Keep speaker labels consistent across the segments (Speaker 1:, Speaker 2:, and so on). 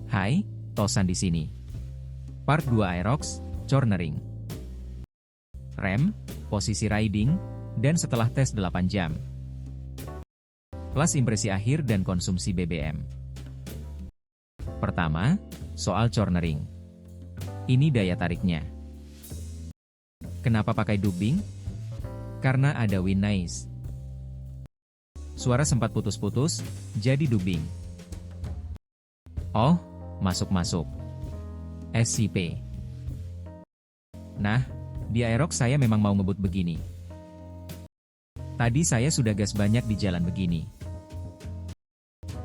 Speaker 1: Hai, Tosan di sini. Part 2 Aerox, Cornering. Rem, posisi riding, dan setelah tes 8 jam. Plus impresi akhir dan konsumsi BBM. Pertama, soal cornering. Ini daya tariknya. Kenapa pakai dubbing? Karena ada wind noise. Suara sempat putus-putus, jadi dubbing. Oh, masuk-masuk. SCP. Nah, di Aerox saya memang mau ngebut begini. Tadi saya sudah gas banyak di jalan begini.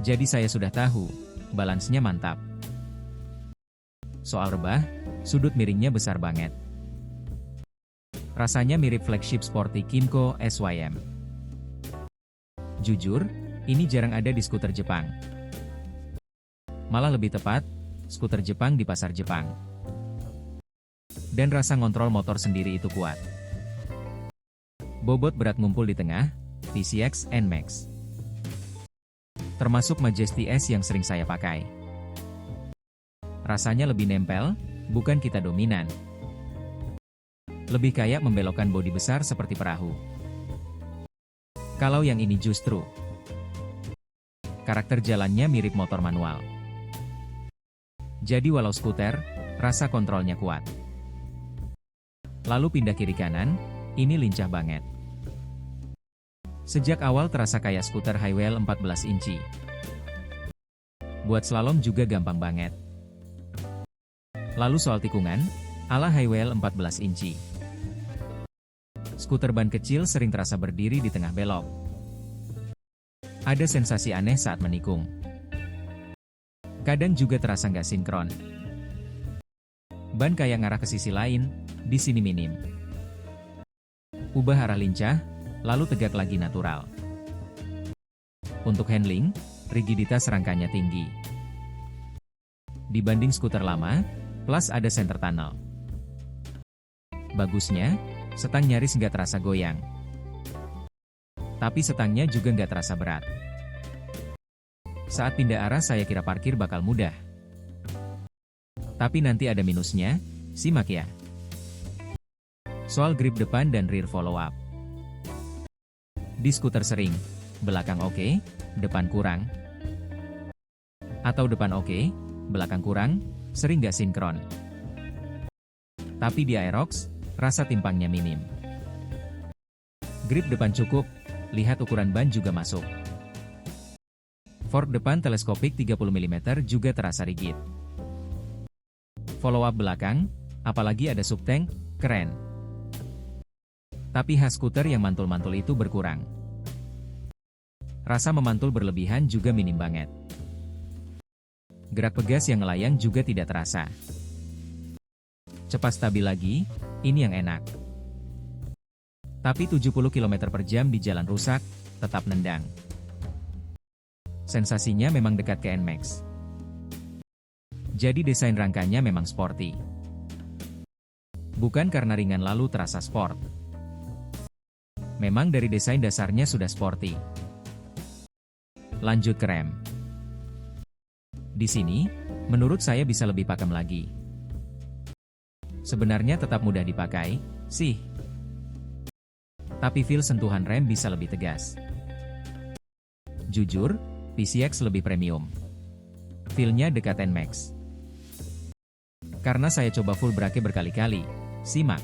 Speaker 1: Jadi saya sudah tahu, balansnya mantap. Soal rebah, sudut miringnya besar banget. Rasanya mirip flagship sporty Kymco SYM. Jujur, ini jarang ada di skuter Jepang. Malah lebih tepat, skuter Jepang di pasar Jepang. Dan rasa ngontrol motor sendiri itu kuat. Bobot berat ngumpul di tengah, PCX NMAX. Termasuk Majesty S yang sering saya pakai. Rasanya lebih nempel, bukan kita dominan. Lebih kayak membelokkan bodi besar seperti perahu. Kalau yang ini justru, karakter jalannya mirip motor manual. Jadi walau skuter, rasa kontrolnya kuat. Lalu pindah kiri kanan, ini lincah banget. Sejak awal terasa kayak skuter high wheel 14 inci. Buat slalom juga gampang banget. Lalu soal tikungan, ala high wheel 14 inci. Skuter ban kecil sering terasa berdiri di tengah belok. Ada sensasi aneh saat menikung. Kadang juga terasa nggak sinkron. Ban kayak ngarah ke sisi lain, di sini minim. Ubah arah lincah, lalu tegak lagi natural. Untuk handling, rigiditas rangkanya tinggi. Dibanding skuter lama, plus ada center tunnel. Bagusnya, setang nyaris nggak terasa goyang. Tapi setangnya juga nggak terasa berat. Saat pindah arah saya kira parkir bakal mudah. Tapi nanti ada minusnya, simak ya. Soal grip depan dan rear follow up. Di skuter sering, belakang oke, depan kurang. Atau depan oke, belakang kurang, sering nggak sinkron. Tapi di Aerox, rasa timpangnya minim. Grip depan cukup, lihat ukuran ban juga masuk. Fork depan teleskopik 30 mm juga terasa rigid. Follow up belakang, apalagi ada subtank, keren. Tapi khas skuter yang mantul-mantul itu berkurang. Rasa memantul berlebihan juga minim banget. Gerak pegas yang ngelayang juga tidak terasa. Cepat stabil lagi, ini yang enak. Tapi 70 km per jam di jalan rusak, tetap nendang. Sensasinya memang dekat ke NMAX. Jadi desain rangkanya memang sporty. Bukan karena ringan lalu terasa sport. Memang dari desain dasarnya sudah sporty. Lanjut ke rem. Di sini, menurut saya bisa lebih pakem lagi. Sebenarnya tetap mudah dipakai, sih. Tapi feel sentuhan rem bisa lebih tegas. Jujur, PCX lebih premium. Feel-nya dekat NMAX. Karena saya coba full brake berkali-kali, simak.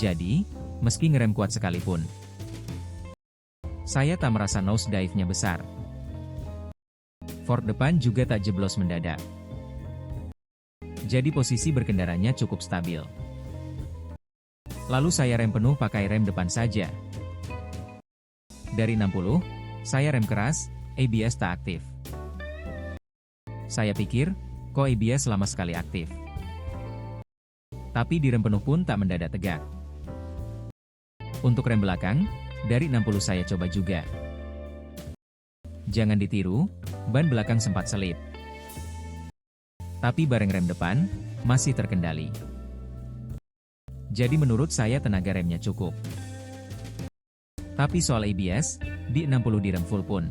Speaker 1: Jadi, meski ngerem kuat sekalipun, saya tak merasa nose dive-nya besar. Fork depan juga tak jeblos mendadak. Jadi posisi berkendaranya cukup stabil. Lalu saya rem penuh pakai rem depan saja. Dari 60, saya rem keras, ABS tak aktif. Saya pikir, kok ABS lama sekali aktif. Tapi di rem penuh pun tak mendadak tegak. Untuk rem belakang, dari 60 saya coba juga. Jangan ditiru, ban belakang sempat selip. Tapi bareng rem depan, masih terkendali. Jadi menurut saya tenaga remnya cukup. Tapi soal ABS, di 60 direm full pun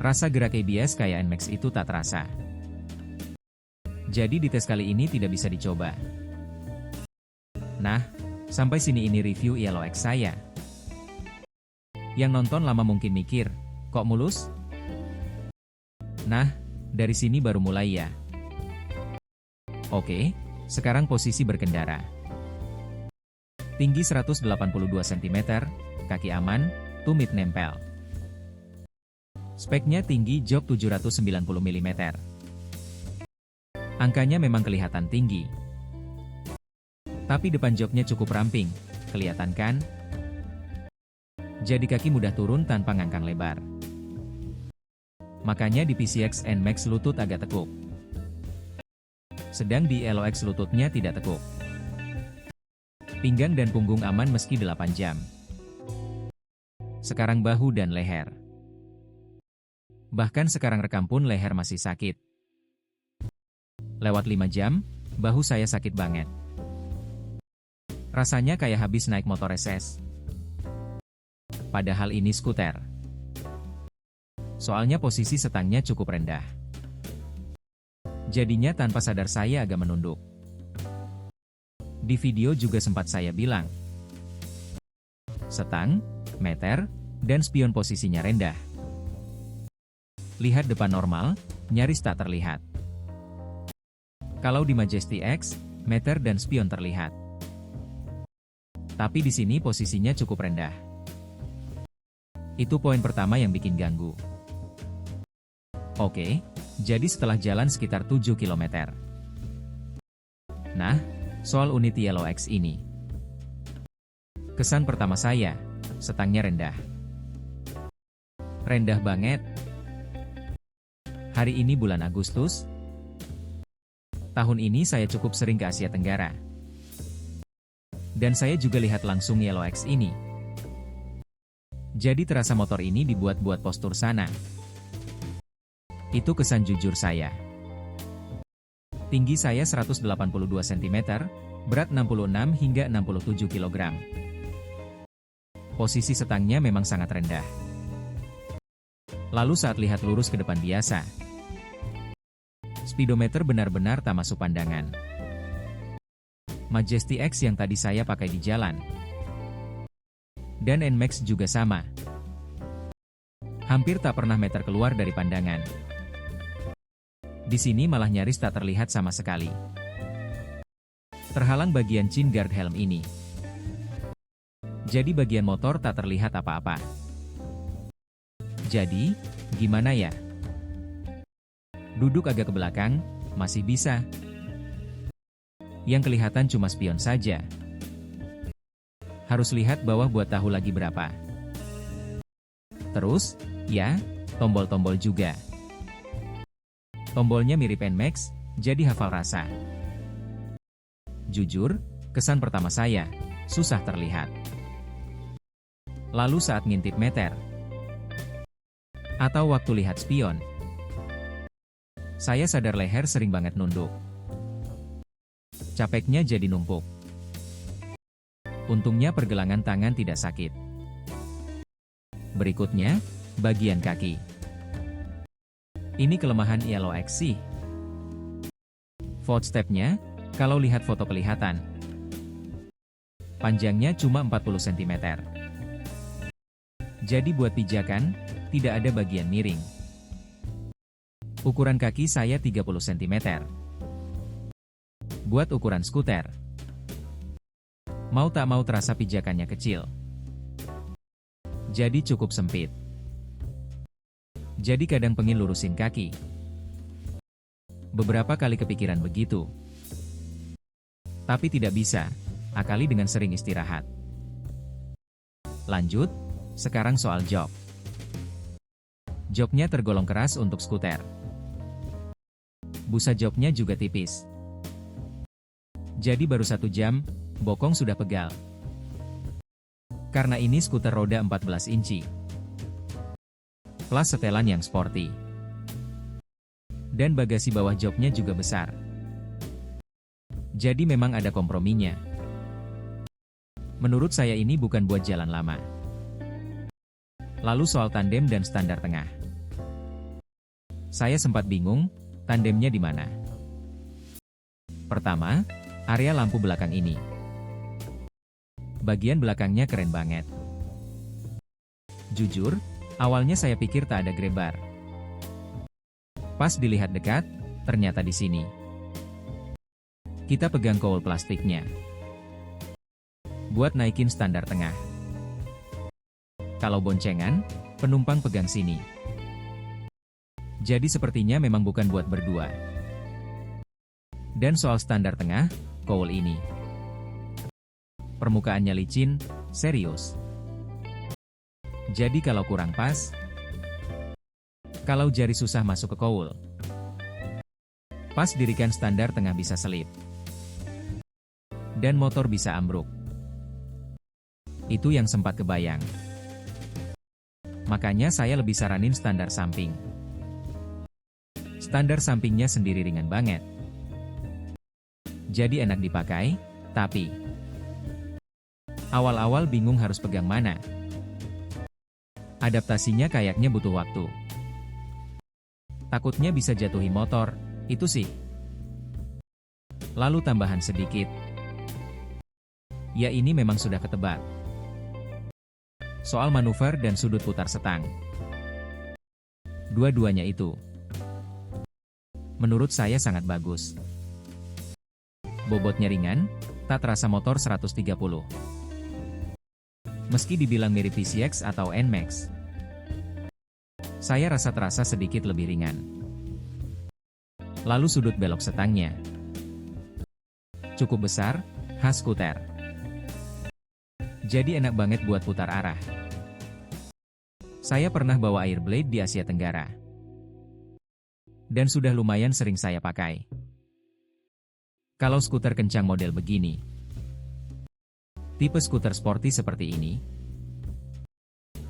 Speaker 1: Rasa gerak ABS kayak NMAX itu tak terasa. Jadi di tes kali ini tidak bisa dicoba. Nah, sampai sini ini review YLOX saya. Yang nonton lama mungkin mikir, kok mulus? Nah, dari sini baru mulai ya. Oke, sekarang posisi berkendara. Tinggi 182 cm, kaki aman, tumit nempel. Speknya tinggi, jok 790 mm. Angkanya memang kelihatan tinggi. Tapi depan joknya cukup ramping, kelihatan kan? Jadi kaki mudah turun tanpa ngangkang lebar. Makanya di PCX NMAX lutut agak tekuk. Sedang di YLOX lututnya tidak tekuk. Pinggang dan punggung aman meski 8 jam. Sekarang bahu dan leher. Bahkan sekarang rekam pun leher masih sakit. Lewat 5 jam, bahu saya sakit banget. Rasanya kayak habis naik motor SS. Padahal ini skuter. Soalnya posisi setangnya cukup rendah. Jadinya tanpa sadar saya agak menunduk. Di video juga sempat saya bilang, setang, meter, dan spion posisinya rendah. Lihat depan normal, nyaris tak terlihat. Kalau di Majesty X, meter dan spion terlihat. Tapi di sini posisinya cukup rendah. Itu poin pertama yang bikin ganggu. Oke, jadi setelah jalan sekitar 7 km. Nah, soal unit YLOX ini. Kesan pertama saya, setangnya rendah. Rendah banget. Hari ini bulan Agustus. Tahun ini saya cukup sering ke Asia Tenggara. Dan saya juga lihat langsung YLOX ini. Jadi terasa motor ini dibuat-buat postur sana. Itu kesan jujur saya. Tinggi saya 182 cm, berat 66 hingga 67 kg. Posisi setangnya memang sangat rendah. Lalu saat lihat lurus ke depan biasa. Speedometer benar-benar tak masuk pandangan. Majesty X yang tadi saya pakai di jalan. Dan NMAX juga sama. Hampir tak pernah meter keluar dari pandangan. Di sini malah nyaris tak terlihat sama sekali. Terhalang bagian chin guard helm ini. Jadi bagian motor tak terlihat apa-apa. Jadi, gimana ya? Duduk agak ke belakang, masih bisa. Yang kelihatan cuma spion saja. Harus lihat bawah buat tahu lagi berapa. Terus, ya, tombol-tombol juga. Tombolnya mirip NMAX, jadi hafal rasa. Jujur, kesan pertama saya, susah terlihat. Lalu saat ngintip meter, atau waktu lihat spion, saya sadar leher sering banget nunduk. Capeknya jadi numpuk. Untungnya pergelangan tangan tidak sakit. Berikutnya, bagian kaki. Ini kelemahan YLOX sih. Footstepnya, kalau lihat foto kelihatan. Panjangnya cuma 40 cm. Jadi buat pijakan, tidak ada bagian miring. Ukuran kaki saya 30 cm. Buat ukuran skuter. Mau tak mau terasa pijakannya kecil. Jadi cukup sempit. Jadi kadang pengen lurusin kaki. Beberapa kali kepikiran begitu. Tapi tidak bisa, akali dengan sering istirahat. Lanjut, sekarang soal jok. Joknya tergolong keras untuk skuter. Busa joknya juga tipis. Jadi baru 1 jam, bokong sudah pegal. Karena ini skuter roda 14 inci. Plus setelan yang sporty. Dan bagasi bawah joknya juga besar. Jadi memang ada komprominya. Menurut saya ini bukan buat jalan lama. Lalu soal tandem dan standar tengah. Saya sempat bingung, tandemnya di mana. Pertama, area lampu belakang ini. Bagian belakangnya keren banget. Jujur, awalnya saya pikir tak ada grab bar. Pas dilihat dekat, ternyata di sini. Kita pegang cowl plastiknya. Buat naikin standar tengah. Kalau boncengan, penumpang pegang sini. Jadi sepertinya memang bukan buat berdua. Dan soal standar tengah, cowl ini. Permukaannya licin, serius. Jadi kalau kurang pas, kalau jari susah masuk ke cowl, pas dirikan standar tengah bisa selip. Dan motor bisa ambruk. Itu yang sempat kebayang. Makanya saya lebih saranin standar samping. Standar sampingnya sendiri ringan banget. Jadi enak dipakai, tapi awal-awal bingung harus pegang mana. Adaptasinya kayaknya butuh waktu. Takutnya bisa jatuhi motor, itu sih. Lalu tambahan sedikit. Ya ini memang sudah ketebak. Soal manuver dan sudut putar setang. Dua-duanya itu, menurut saya sangat bagus. Bobotnya ringan, tak terasa motor 130. Meski dibilang mirip PCX atau NMAX, saya rasa terasa sedikit lebih ringan. Lalu sudut belok setangnya. Cukup besar, khas skuter. Jadi enak banget buat putar arah. Saya pernah bawa Airblade di Asia Tenggara. Dan sudah lumayan sering saya pakai. Kalau skuter kencang model begini, tipe skuter sporty seperti ini,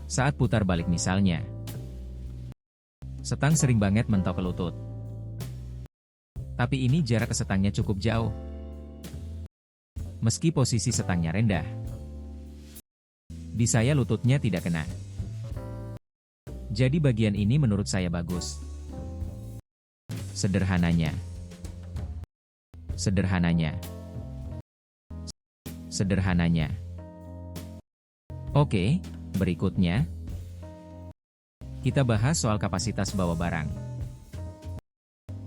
Speaker 1: saat putar balik misalnya, setang sering banget mentok ke lutut. Tapi ini jarak ke setangnya cukup jauh. Meski posisi setangnya rendah, di saya lututnya tidak kena. Jadi bagian ini menurut saya bagus. Sederhananya. Oke, berikutnya, kita bahas soal kapasitas bawa barang.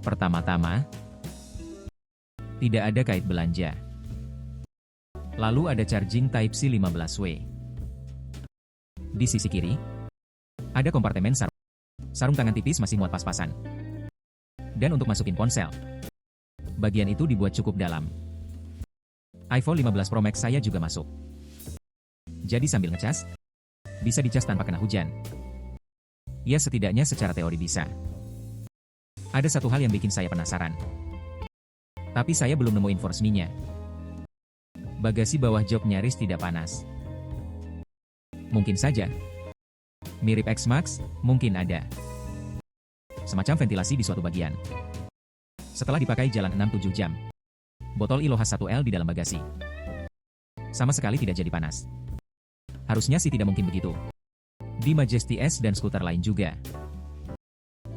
Speaker 1: Pertama-tama, tidak ada kait belanja. Lalu ada charging Type-C 15W. Di sisi kiri, ada kompartemen sarung tangan tipis masih muat pas-pasan. Dan untuk masukin ponsel, bagian itu dibuat cukup dalam. iPhone 15 Pro Max saya juga masuk. Jadi sambil ngecas, bisa dicas tanpa kena hujan. Ya setidaknya secara teori bisa. Ada satu hal yang bikin saya penasaran. Tapi saya belum nemu info resminya. Bagasi bawah jok nyaris tidak panas. Mungkin saja. Mirip X-Max, mungkin ada semacam ventilasi di suatu bagian. Setelah dipakai jalan 6-7 jam, botol ILO H1L di dalam bagasi sama sekali tidak jadi panas. Harusnya sih tidak mungkin begitu. Di Majesty S dan skuter lain juga.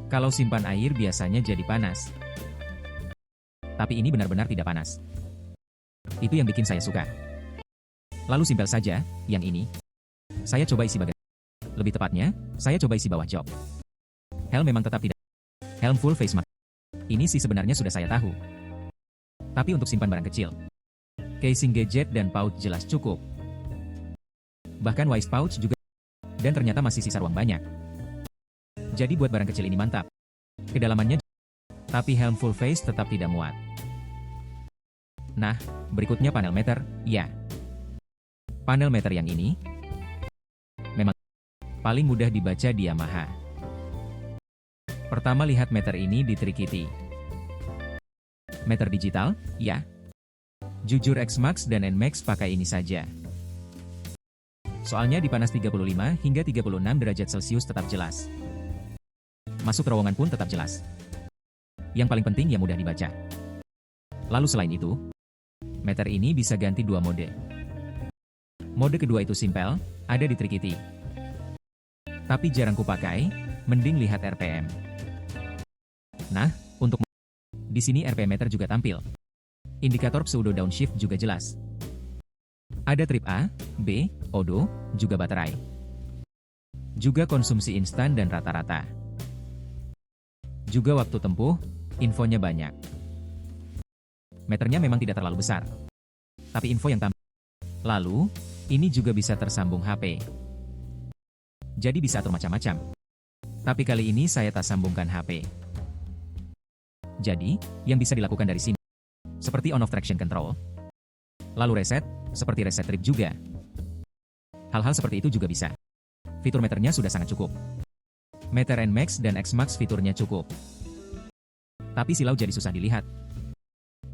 Speaker 1: Kalau simpan air biasanya jadi panas. Tapi ini benar-benar tidak panas. Itu yang bikin saya suka. Lalu simpel saja, yang ini. Saya coba isi bagasi. Lebih tepatnya, saya coba isi bawah jok. Helm memang tetap tidak. Helm full face mask. Ini sih sebenarnya sudah saya tahu. Tapi untuk simpan barang kecil, casing gadget dan pouch jelas cukup. Bahkan waist pouch juga. Dan ternyata masih sisa ruang banyak. Jadi buat barang kecil ini mantap. Kedalamannya, tapi helm full face tetap tidak muat. Nah, berikutnya panel meter, ya. Panel meter yang ini memang paling mudah dibaca di Yamaha. Pertama lihat meter ini di Trikiti. Meter digital, ya. Jujur X-Max dan NMAX pakai ini saja. Soalnya di panas 35 hingga 36 derajat Celcius tetap jelas. Masuk terowongan pun tetap jelas. Yang paling penting ya mudah dibaca. Lalu selain itu, meter ini bisa ganti 2 mode. Mode kedua itu simpel, ada di Trikiti. Tapi jarang kupakai, mending lihat RPM. Nah, untuk di sini RPM meter juga tampil. Indikator pseudo downshift juga jelas. Ada trip A, B, odo, juga baterai. Juga konsumsi instan dan rata-rata. Juga waktu tempuh, infonya banyak. Meternya memang tidak terlalu besar. Tapi info yang tampil. Lalu, ini juga bisa tersambung HP. Jadi bisa atur macam-macam. Tapi kali ini saya tak sambungkan HP. Jadi, yang bisa dilakukan dari sini. Seperti on-off traction control. Lalu reset, seperti reset trip juga. Hal-hal seperti itu juga bisa. Fitur meternya sudah sangat cukup. Meter NMAX dan XMAX fiturnya cukup. Tapi silau jadi susah dilihat.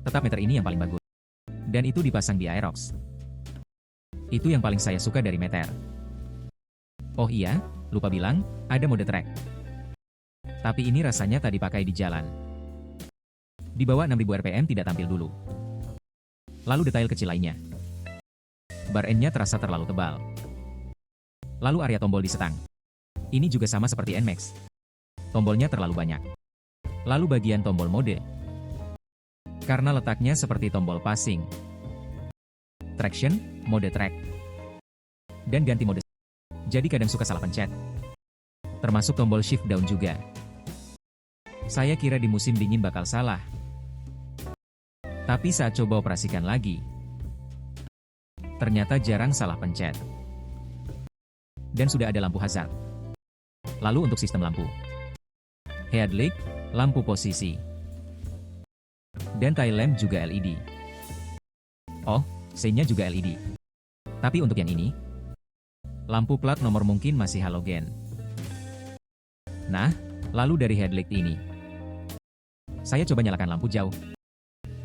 Speaker 1: Tetap meter ini yang paling bagus. Dan itu dipasang di Aerox. Itu yang paling saya suka dari meter. Oh iya, lupa bilang, ada mode track. Tapi ini rasanya tak dipakai di jalan. Di bawah 6000 rpm tidak tampil dulu. Lalu detail kecil lainnya. Bar N-nya terasa terlalu tebal. Lalu area tombol di setang. Ini juga sama seperti NMAX. Tombolnya terlalu banyak. Lalu bagian tombol mode. Karena letaknya seperti tombol passing. Traction, mode track. Dan ganti mode. Jadi kadang suka salah pencet. Termasuk tombol shift down juga. Saya kira di musim dingin bakal salah. Tapi saat coba operasikan lagi, ternyata jarang salah pencet. Dan sudah ada lampu hazard. Lalu untuk sistem lampu. Headlight, lampu posisi. Dan tail lamp juga LED. Oh, sein-nya juga LED. Tapi untuk yang ini, lampu plat nomor mungkin masih halogen. Nah, lalu dari headlight ini, saya coba nyalakan lampu jauh.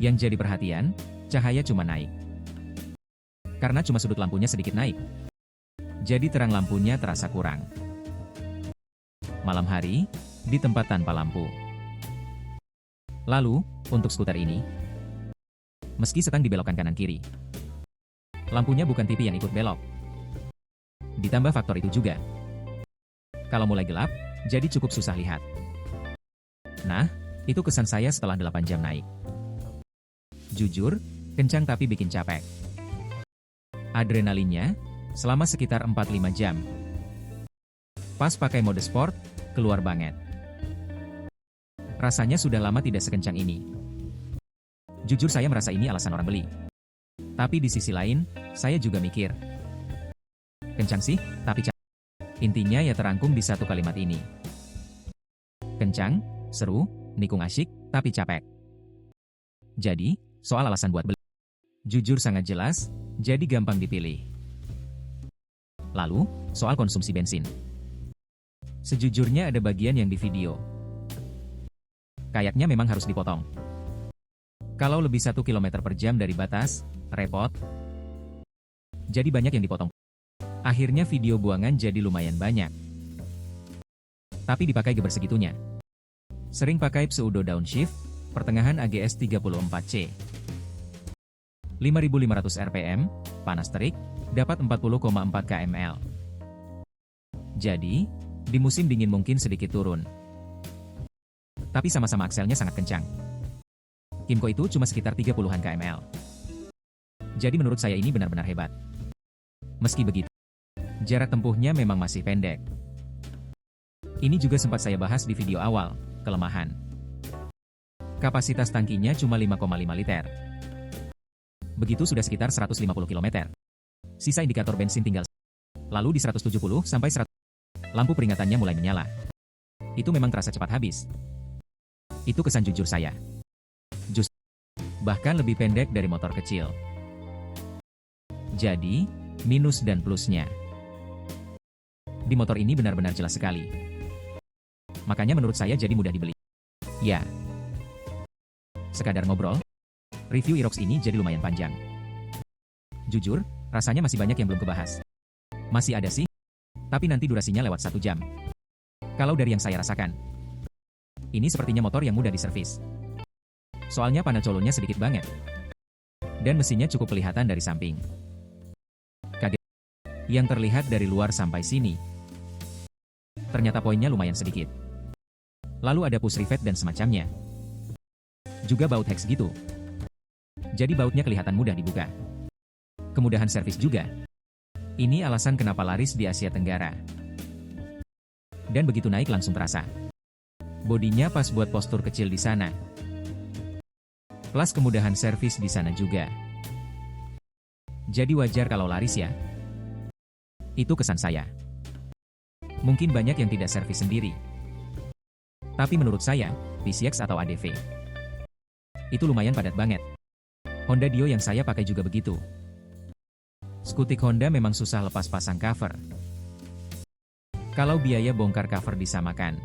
Speaker 1: Yang jadi perhatian, cahaya cuma naik. Karena cuma sudut lampunya sedikit naik. Jadi terang lampunya terasa kurang. Malam hari, di tempat tanpa lampu. Lalu, untuk skuter ini, meski setang dibelokkan kanan-kiri, lampunya bukan TV yang ikut belok. Ditambah faktor itu juga. Kalau mulai gelap, jadi cukup susah lihat. Nah, itu kesan saya setelah 8 jam naik. Jujur, kencang tapi bikin capek. Adrenalinnya, selama sekitar 4-5 jam. Pas pakai mode sport, keluar banget. Rasanya sudah lama tidak sekencang ini. Jujur saya merasa ini alasan orang beli. Tapi di sisi lain, saya juga mikir. Kencang sih, tapi capek. Intinya ya terangkum di satu kalimat ini. Kencang, seru, nikung asyik, tapi capek. Jadi, soal alasan buat beli. Jujur sangat jelas, jadi gampang dipilih. Lalu, soal konsumsi bensin. Sejujurnya ada bagian yang di video. Kayaknya memang harus dipotong. Kalau lebih 1 km per jam dari batas, repot. Jadi banyak yang dipotong. Akhirnya video buangan jadi lumayan banyak. Tapi dipakai geber segitunya. Sering pakai pseudo downshift, pertengahan AGS 34C. 5500 rpm, panas terik, dapat 40,4 kml. Jadi, di musim dingin mungkin sedikit turun. Tapi sama-sama akselnya sangat kencang. Kymco itu cuma sekitar 30-an kml. Jadi menurut saya ini benar-benar hebat. Meski begitu, jarak tempuhnya memang masih pendek. Ini juga sempat saya bahas di video awal, kelemahan. Kapasitas tangkinya cuma 5,5 liter. Begitu sudah sekitar 150 km. Sisa indikator bensin tinggal. Lalu di 170 sampai 100, lampu peringatannya mulai menyala. Itu memang terasa cepat habis. Itu kesan jujur saya. Bahkan lebih pendek dari motor kecil. Jadi, minus dan plusnya. Di motor ini benar-benar jelas sekali. Makanya menurut saya jadi mudah dibeli. Ya. Sekadar ngobrol, review Aerox ini jadi lumayan panjang. Jujur, rasanya masih banyak yang belum kebahas. Masih ada sih, tapi nanti durasinya lewat 1 jam. Kalau dari yang saya rasakan, ini sepertinya motor yang mudah diservis. Soalnya panel colonya sedikit banget. Dan mesinnya cukup kelihatan dari samping. Kaget. Yang terlihat dari luar sampai sini. Ternyata poinnya lumayan sedikit. Lalu ada push rivet dan semacamnya. Juga baut hex gitu. Jadi bautnya kelihatan mudah dibuka. Kemudahan servis juga. Ini alasan kenapa laris di Asia Tenggara. Dan begitu naik langsung terasa. Bodinya pas buat postur kecil di sana. Plus kemudahan servis di sana juga. Jadi wajar kalau laris ya. Itu kesan saya. Mungkin banyak yang tidak servis sendiri. Tapi menurut saya, PCX atau ADV itu lumayan padat banget. Honda Dio yang saya pakai juga begitu. Skutik Honda memang susah lepas pasang cover. Kalau biaya bongkar cover disamakan,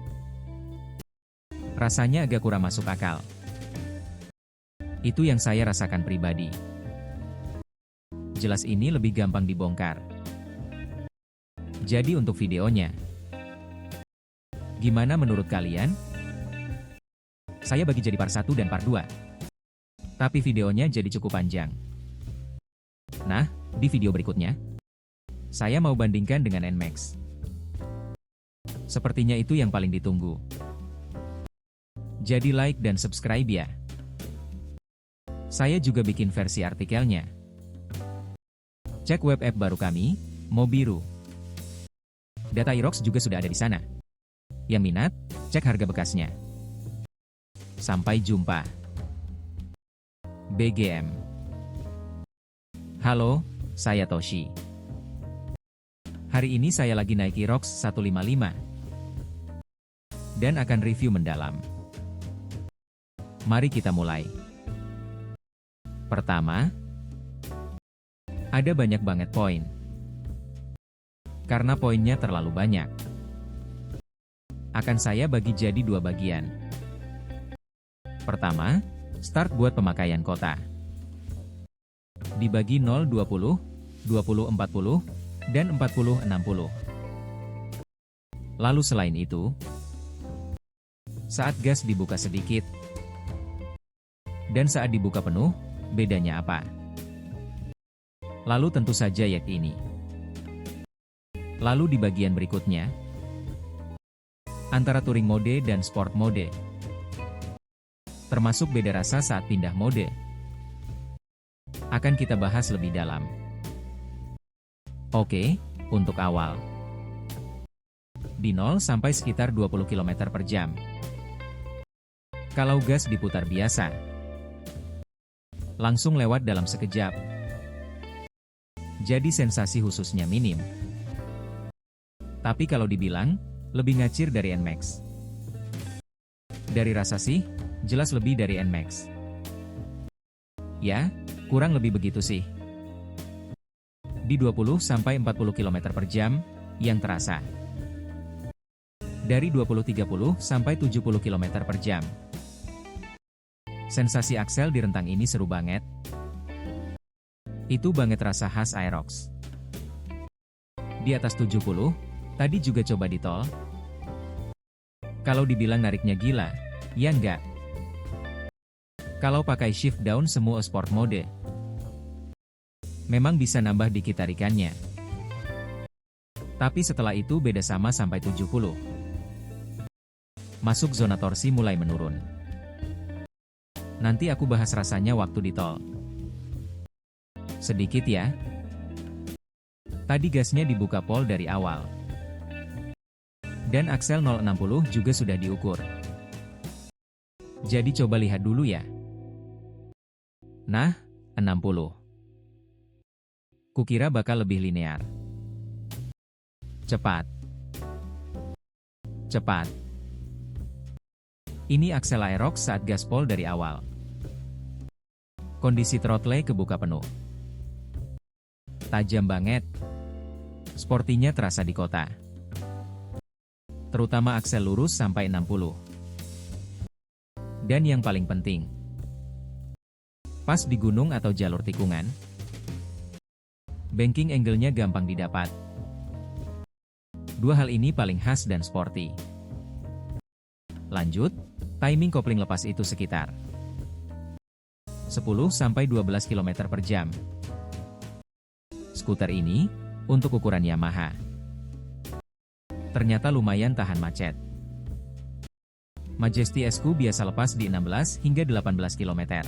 Speaker 1: rasanya agak kurang masuk akal. Itu yang saya rasakan pribadi. Jelas ini lebih gampang dibongkar. Jadi untuk videonya, gimana menurut kalian? Saya bagi jadi part 1 dan part 2. Tapi videonya jadi cukup panjang. Nah, di video berikutnya, saya mau bandingkan dengan NMAX. Sepertinya itu yang paling ditunggu. Jadi like dan subscribe ya. Saya juga bikin versi artikelnya. Cek web app baru kami, Mobiru. Data Irox juga sudah ada di sana. Yang minat, cek harga bekasnya. Sampai jumpa. BGM. Halo, saya Toshi. Hari ini saya lagi naik Irox 155. Dan akan review mendalam. Mari kita mulai. Pertama, ada banyak banget poin. Karena poinnya terlalu banyak, akan saya bagi jadi 2 bagian. Pertama, start buat pemakaian kota. Dibagi 0-20, 20-40, dan 40-60. Lalu selain itu, saat gas dibuka sedikit, dan saat dibuka penuh, bedanya apa? Lalu tentu saja yak ini. Lalu di bagian berikutnya, antara touring mode dan sport mode. Termasuk beda rasa saat pindah mode. Akan kita bahas lebih dalam. Oke, untuk awal. Di 0 sampai sekitar 20 km per jam. Kalau gas diputar biasa, langsung lewat dalam sekejap. Jadi sensasi khususnya minim. Tapi kalau dibilang, lebih ngacir dari NMAX. Dari rasa sih, jelas lebih dari NMAX. Ya, kurang lebih begitu sih. Di 20-40 km per jam, yang terasa. Dari 20-30 sampai 70 km per jam. Sensasi aksel di rentang ini seru banget. Itu banget rasa khas Aerox. Di atas 70, tadi juga coba di tol. Kalau dibilang nariknya gila, ya enggak. Kalau pakai shift down semua sport mode, memang bisa nambah dikit tarikannya. Tapi setelah itu beda sama sampai 70. Masuk zona torsi mulai menurun. Nanti aku bahas rasanya waktu di tol. Sedikit ya. Tadi gasnya dibuka pol dari awal. Dan aksel 060 juga sudah diukur. Jadi coba lihat dulu ya. Nah, 60. Kukira bakal lebih linear. Cepat. Cepat. Ini aksel Aerox saat gaspol dari awal. Kondisi throttle kebuka penuh. Tajam banget. Sportinya terasa di kota. Terutama aksel lurus sampai 60. Dan yang paling penting, pas di gunung atau jalur tikungan, banking angle-nya gampang didapat. Dua hal ini paling khas dan sporty. Lanjut, timing kopling lepas itu sekitar 10-12 km per jam. Skuter ini, untuk ukuran Yamaha, ternyata lumayan tahan macet. Majesty S-ku biasa lepas di 16 hingga 18 km.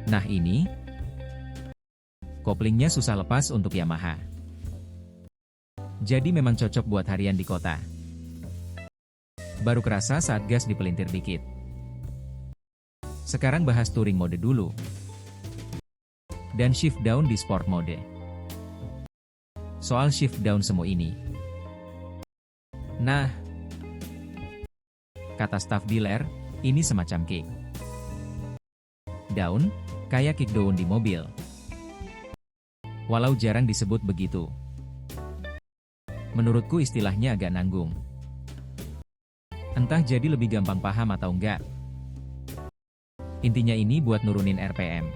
Speaker 1: Nah ini, koplingnya susah lepas untuk Yamaha. Jadi memang cocok buat harian di kota. Baru kerasa saat gas dipelintir dikit. Sekarang bahas touring mode dulu. Dan shift down di sport mode. Soal shift down semu ini. Nah, kata staf dealer, ini semacam kick down, kayak kick down di mobil. Walau jarang disebut begitu. Menurutku istilahnya agak nanggung. Entah jadi lebih gampang paham atau enggak. Intinya ini buat nurunin RPM.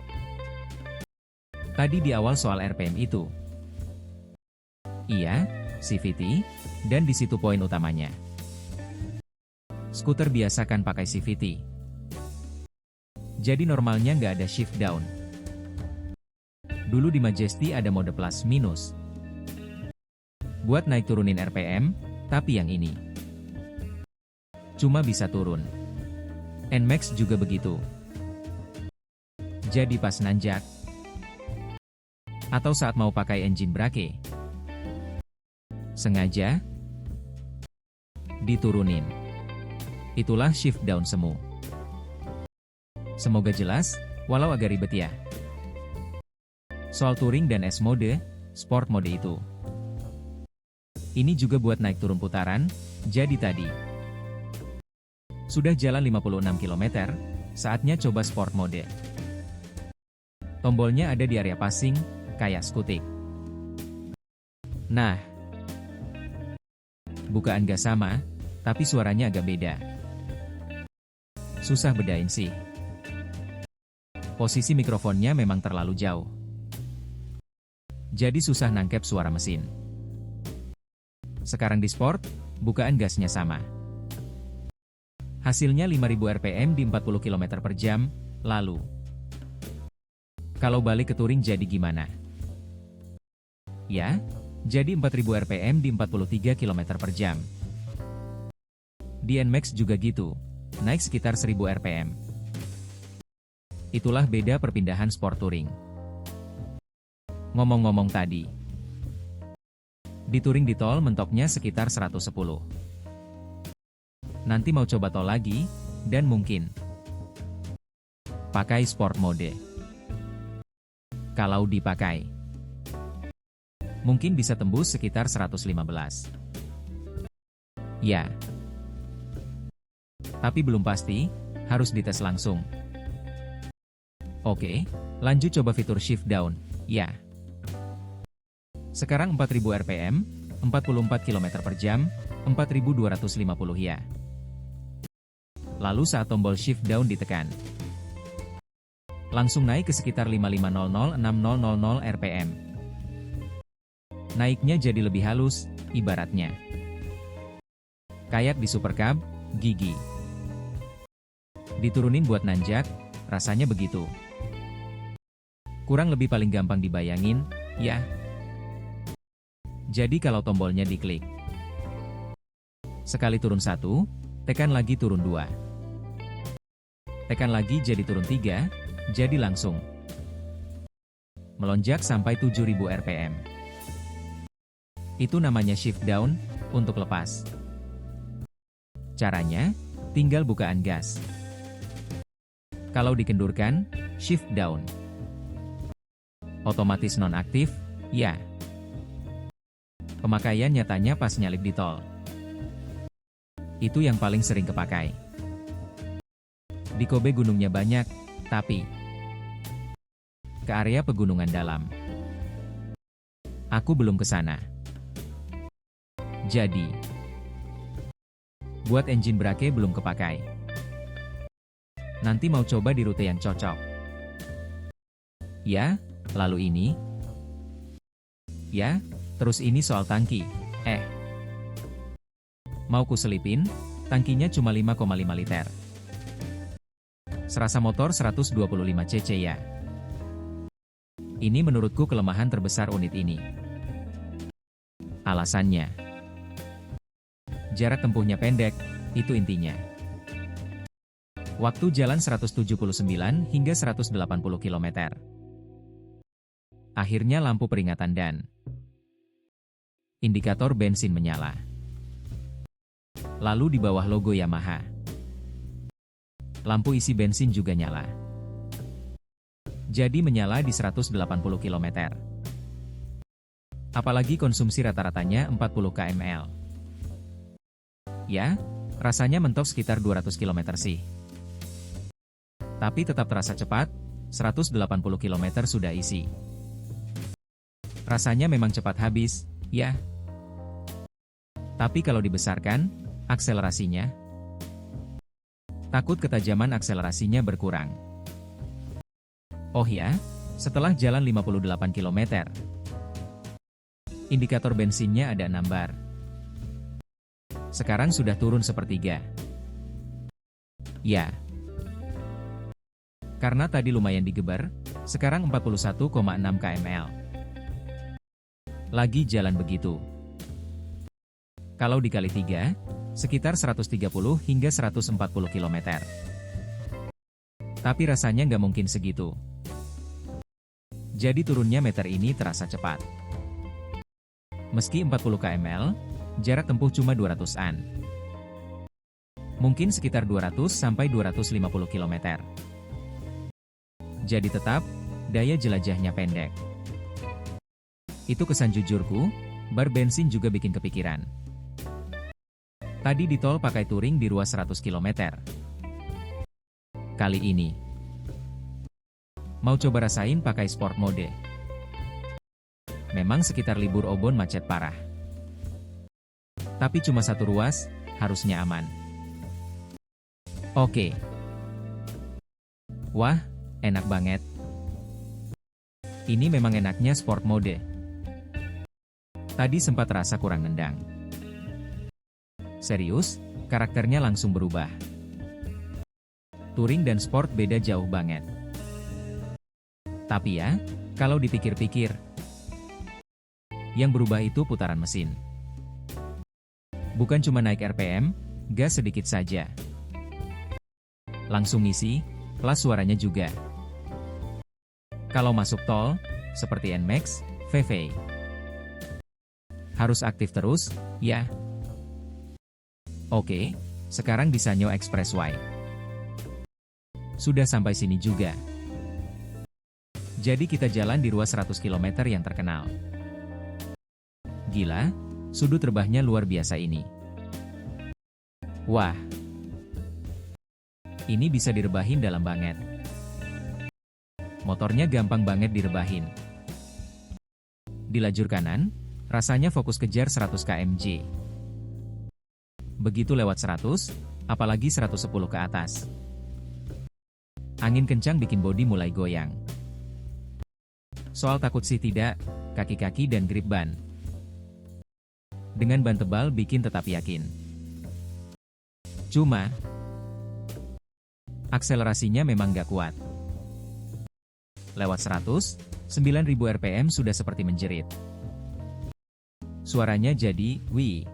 Speaker 1: Tadi di awal soal RPM itu. Iya, CVT, dan di situ poin utamanya. Skuter biasa kan pakai CVT. Jadi normalnya nggak ada shift down. Dulu di Majesty ada mode plus minus. Buat naik turunin RPM, tapi yang ini cuma bisa turun. NMAX juga begitu. Jadi pas nanjak, atau saat mau pakai engine brake, sengaja diturunin. Itulah shift down semu. Semoga jelas, walau agak ribet ya. Soal touring dan S mode, sport mode itu. Ini juga buat naik turun putaran, jadi tadi. Sudah jalan 56 km, saatnya coba sport mode. Tombolnya ada di area passing, kayak skutik. Nah, bukaan gas sama, tapi suaranya agak beda. Susah bedain sih. Posisi mikrofonnya memang terlalu jauh. Jadi susah nangkep suara mesin. Sekarang di sport, bukaan gasnya sama. Hasilnya 5000 rpm di 40 km per jam, lalu. Kalau balik ke touring jadi gimana? Ya, jadi 4000 rpm di 43 km per jam. Di NMAX juga gitu, naik sekitar 1000 rpm. Itulah beda perpindahan sport touring. Ngomong-ngomong tadi, di touring di tol mentoknya sekitar 110. Nanti mau coba tol lagi, dan mungkin pakai sport mode. Kalau dipakai, mungkin bisa tembus sekitar 115. Ya. Tapi belum pasti, harus dites langsung. Oke, lanjut coba fitur shift down, ya. Sekarang 4000 rpm, 44 km per jam, 4250 ya. Lalu saat tombol shift down ditekan, langsung naik ke sekitar 5500-6000 rpm. Naiknya jadi lebih halus, ibaratnya kayak di Super Cab, gigi. Diturunin buat nanjak, rasanya begitu. Kurang lebih paling gampang dibayangin, ya. Jadi kalau tombolnya diklik, sekali turun 1, tekan lagi turun 2. Tekan lagi jadi turun 3, jadi langsung melonjak sampai 7000 rpm. Itu namanya shift down, untuk lepas. Caranya, tinggal bukaan gas. Kalau dikendurkan, shift down. Otomatis nonaktif, ya. Pemakaian nyatanya pas nyalip di tol. Itu yang paling sering kepakai. Di Kobe gunungnya banyak, tapi ke area pegunungan dalam, aku belum ke sana. Jadi, buat engine brake belum kepakai. Nanti mau coba di rute yang cocok. Ya, lalu ini. Ya, terus ini soal tangki. Mau kuselipin, tangkinya cuma 5,5 liter. Serasa motor 125 cc ya. Ini menurutku kelemahan terbesar unit ini. Alasannya, jarak tempuhnya pendek, Itu intinya. Waktu jalan 179 hingga 180 km. Akhirnya lampu peringatan dan indikator bensin menyala. Lalu di bawah logo Yamaha, lampu isi bensin juga nyala. Jadi menyala di 180 km. Apalagi konsumsi rata-ratanya 40 kml. Ya, rasanya mentok sekitar 200 km sih. Tapi tetap terasa cepat, 180 km sudah isi. Rasanya memang cepat habis, ya. Tapi kalau dibesarkan, akselerasinya, takut ketajaman akselerasinya berkurang. Oh ya, setelah jalan 58 km, indikator bensinnya ada 6 bar. Sekarang sudah turun sepertiga. Ya. Karena tadi lumayan digeber, sekarang 41,6 kml. Lagi jalan begitu. Kalau dikali 3, sekitar 130 hingga 140 km. Tapi rasanya nggak mungkin segitu. Jadi turunnya meter ini terasa cepat. Meski 40 kml, jarak tempuh cuma 200-an. Mungkin sekitar 200 sampai 250 km. Jadi tetap, daya jelajahnya pendek. Itu kesan jujurku, bar bensin juga bikin kepikiran. Tadi di tol pakai touring di ruas 100 km. Kali ini, mau coba rasain pakai sport mode. Memang sekitar libur Obon macet parah. Tapi cuma satu ruas, harusnya aman. Oke. Wah, enak banget. Ini memang enaknya sport mode. Tadi sempat rasa kurang nendang. Serius, karakternya langsung berubah. Touring dan sport beda jauh banget. Tapi ya, kalau dipikir-pikir, yang berubah itu putaran mesin. Bukan cuma naik RPM, gas sedikit saja. Langsung ngisi, plus suaranya juga. Kalau masuk tol, seperti NMAX, VV, harus aktif terus, ya. Oke, sekarang di Sanyo Expressway. Sudah sampai sini juga. Jadi kita jalan di ruas 100 km yang terkenal. Gila, sudut rebahnya luar biasa ini. Wah, ini bisa direbahin dalam banget. Motornya gampang banget direbahin. Di lajur kanan, rasanya fokus kejar 100 km/j. Begitu lewat 100, apalagi 110 ke atas. Angin kencang bikin bodi mulai goyang. Soal takut sih tidak, kaki-kaki dan grip ban. Dengan ban tebal bikin tetap yakin. Cuma, akselerasinya memang gak kuat. Lewat 100, 9000 rpm sudah seperti menjerit. Suaranya jadi, wih.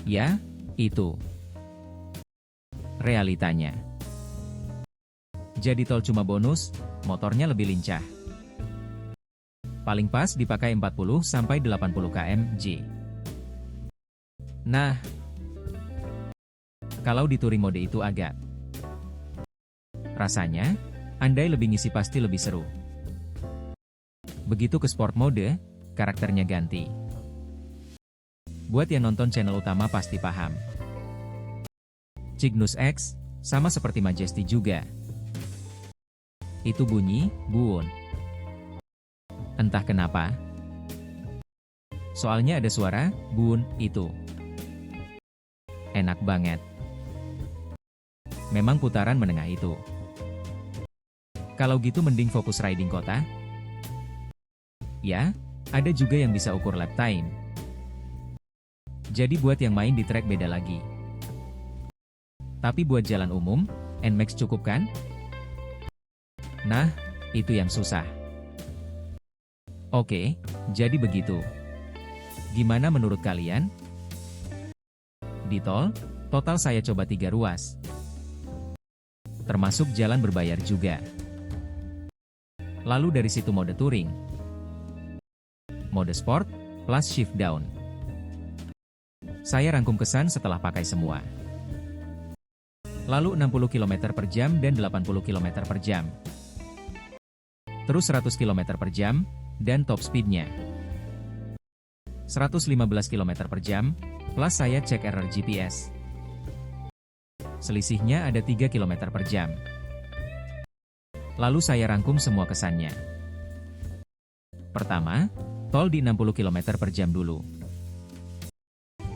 Speaker 1: Ya, itu realitanya. Jadi tol cuma bonus, motornya lebih lincah. Paling pas dipakai 40-80 km/j. Nah, kalau di touring mode itu agak. Rasanya, andai lebih ngisi pasti lebih seru. Begitu ke sport mode, karakternya ganti. Buat yang nonton channel utama pasti paham. Cygnus X, sama seperti Majesty juga. Itu bunyi, buun. Entah kenapa. Soalnya ada suara, buun, itu. Enak banget. Memang putaran menengah itu. Kalau gitu mending fokus riding kota. Ya, ada juga yang bisa ukur lap time. Jadi buat yang main di trek beda lagi. Tapi buat jalan umum, NMAX cukup kan? Nah, itu yang susah. Oke, jadi begitu. Gimana menurut kalian? Di tol, total saya coba 3 ruas. Termasuk jalan berbayar juga. Lalu dari situ mode touring. Mode sport, plus shift down. Saya rangkum kesan setelah pakai semua. Lalu 60 km per jam dan 80 km per jam. Terus 100 km per jam, dan top speednya 115 km per jam, plus saya cek error GPS. Selisihnya ada 3 km per jam. Lalu saya rangkum semua kesannya. Pertama, tol di 60 km per jam dulu.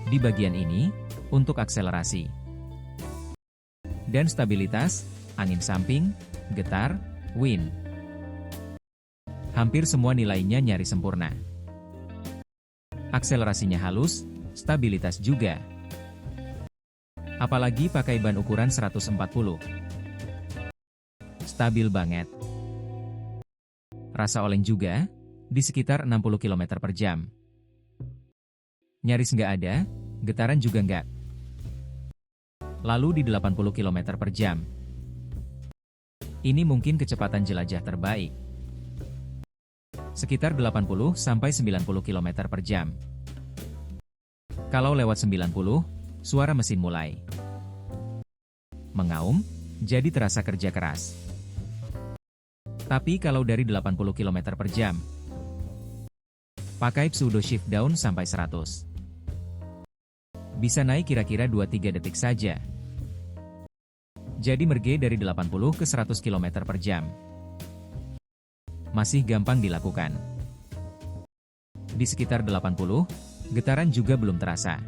Speaker 1: Di bagian ini, untuk akselerasi dan stabilitas, angin samping, getar, wind. Hampir semua nilainya nyaris sempurna. Akselerasinya halus, stabilitas juga. Apalagi pakai ban ukuran 140. Stabil banget. Rasa oleng juga, di sekitar 60 km per jam. Nyaris nggak ada, getaran juga nggak. Lalu di 80 km per jam. Ini mungkin kecepatan jelajah terbaik. Sekitar 80-90 km per jam. Kalau lewat 90, suara mesin mulai mengaum, jadi terasa kerja keras. Tapi kalau dari 80 km per jam, pakai pseudo shift down sampai 100. Bisa naik kira-kira 2-3 detik saja. Jadi merge dari 80 ke 100 km per jam. Masih gampang dilakukan. Di sekitar 80, getaran juga belum terasa.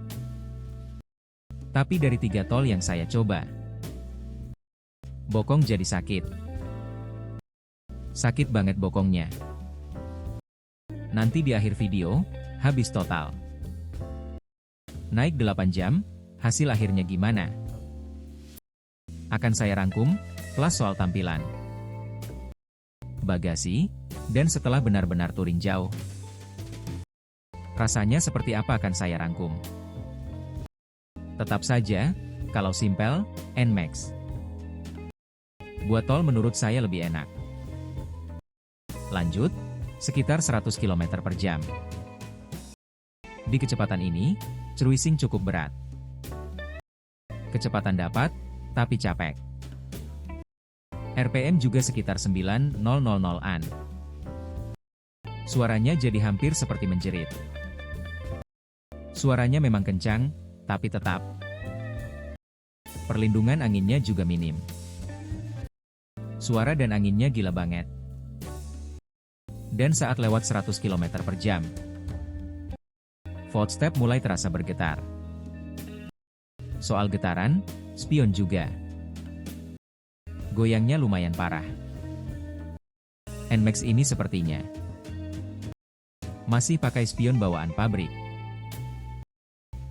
Speaker 1: Tapi dari 3 tol yang saya coba, bokong jadi sakit. Sakit banget bokongnya. Nanti di akhir video, habis total. Naik 8 jam, hasil akhirnya gimana? Akan saya rangkum, plus soal tampilan, bagasi, dan setelah benar-benar touring jauh. Rasanya seperti apa akan saya rangkum. Tetap saja, kalau simpel, NMAX. Buat tol menurut saya lebih enak. Lanjut, sekitar 100 km per jam. Di kecepatan ini, cruising cukup berat. Kecepatan dapat, tapi capek. RPM juga sekitar 9000-an. Suaranya jadi hampir seperti menjerit. Suaranya memang kencang, tapi tetap. Perlindungan anginnya juga minim. Suara dan anginnya gila banget. Dan saat lewat 100 km per jam, footstep mulai terasa bergetar. Soal getaran, spion juga. Goyangnya lumayan parah. NMAX ini sepertinya masih pakai spion bawaan pabrik.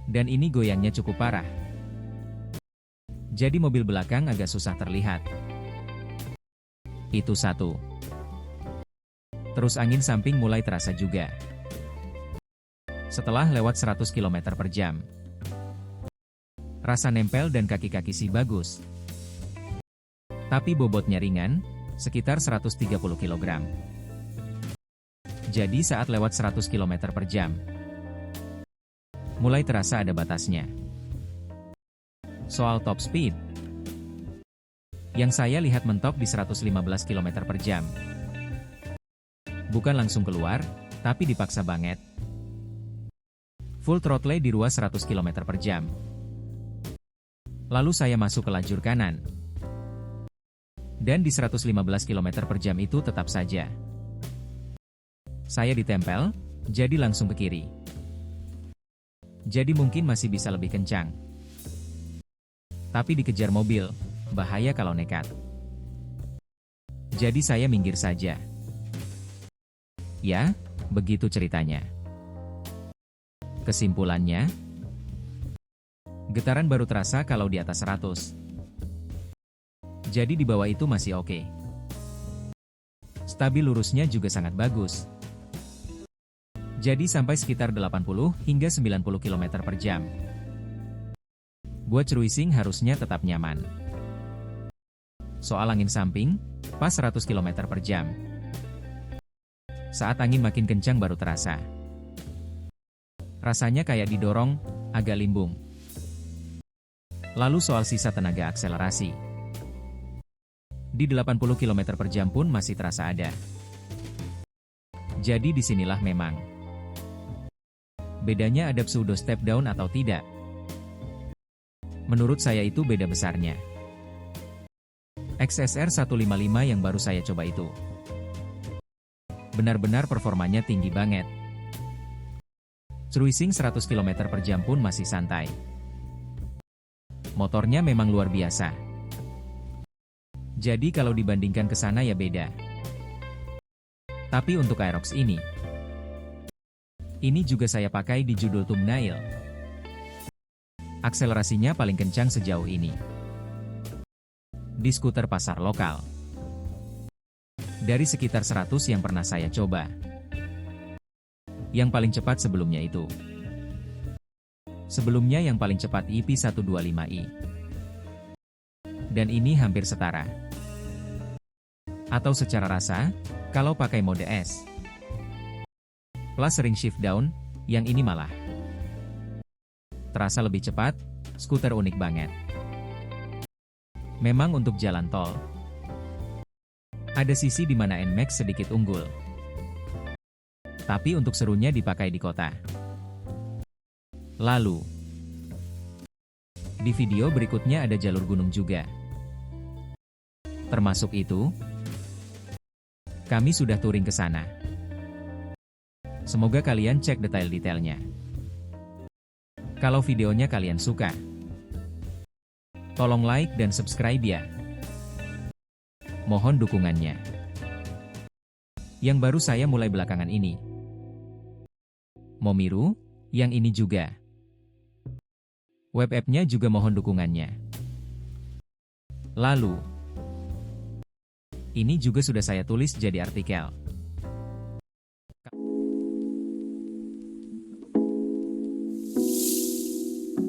Speaker 1: Dan ini goyangnya cukup parah. Jadi mobil belakang agak susah terlihat. Itu satu. Terus angin samping mulai terasa juga. Setelah lewat 100 km per jam. Rasa nempel dan kaki-kaki sih bagus. Tapi bobotnya ringan, sekitar 130 kg. Jadi saat lewat 100 km per jam, mulai terasa ada batasnya. Soal top speed, yang saya lihat mentok di 115 km per jam. Bukan langsung keluar, tapi dipaksa banget. Full throttle di ruas 100 km per jam. Lalu saya masuk ke lajur kanan. Dan di 115 km per jam itu tetap saja. Saya ditempel, jadi langsung ke kiri. Jadi mungkin masih bisa lebih kencang. Tapi dikejar mobil, bahaya kalau nekat. Jadi saya minggir saja. Ya, begitu ceritanya. Kesimpulannya, getaran baru terasa kalau di atas 100. Jadi di bawah itu masih oke. Stabil lurusnya juga sangat bagus. Jadi sampai sekitar 80 hingga 90 km per jam. Buat cruising harusnya tetap nyaman. Soal angin samping, pas 100 km per jam. Saat angin makin kencang baru terasa. Rasanya kayak didorong, agak limbung. Lalu soal sisa tenaga akselerasi. Di 80 km per jam pun masih terasa ada. Jadi disinilah memang bedanya ada pseudo step down atau tidak. Menurut saya itu beda besarnya. XSR 155 yang baru saya coba itu benar-benar performanya tinggi banget. Cruising 100 km per jam pun masih santai. Motornya memang luar biasa. Jadi kalau dibandingkan ke sana ya beda. Tapi untuk Aerox ini juga saya pakai di judul thumbnail. Akselerasinya paling kencang sejauh ini di skuter pasar lokal. Dari sekitar 100 yang pernah saya coba. Yang paling cepat sebelumnya itu. Sebelumnya yang paling cepat IP125i. Dan ini hampir setara. Atau secara rasa, kalau pakai mode S. Plus sering shift down, yang ini malah terasa lebih cepat, skuter unik banget. Memang untuk jalan tol, ada sisi di mana NMAX sedikit unggul. Tapi untuk serunya dipakai di kota. Lalu, di video berikutnya ada jalur gunung juga. Termasuk itu, kami sudah touring ke sana. Semoga kalian cek detail-detailnya. Kalau videonya kalian suka, tolong like dan subscribe ya. Mohon dukungannya. Yang baru saya mulai belakangan ini. Momiru, yang ini juga. Web app-nya juga mohon dukungannya. Lalu, ini juga sudah saya tulis jadi artikel.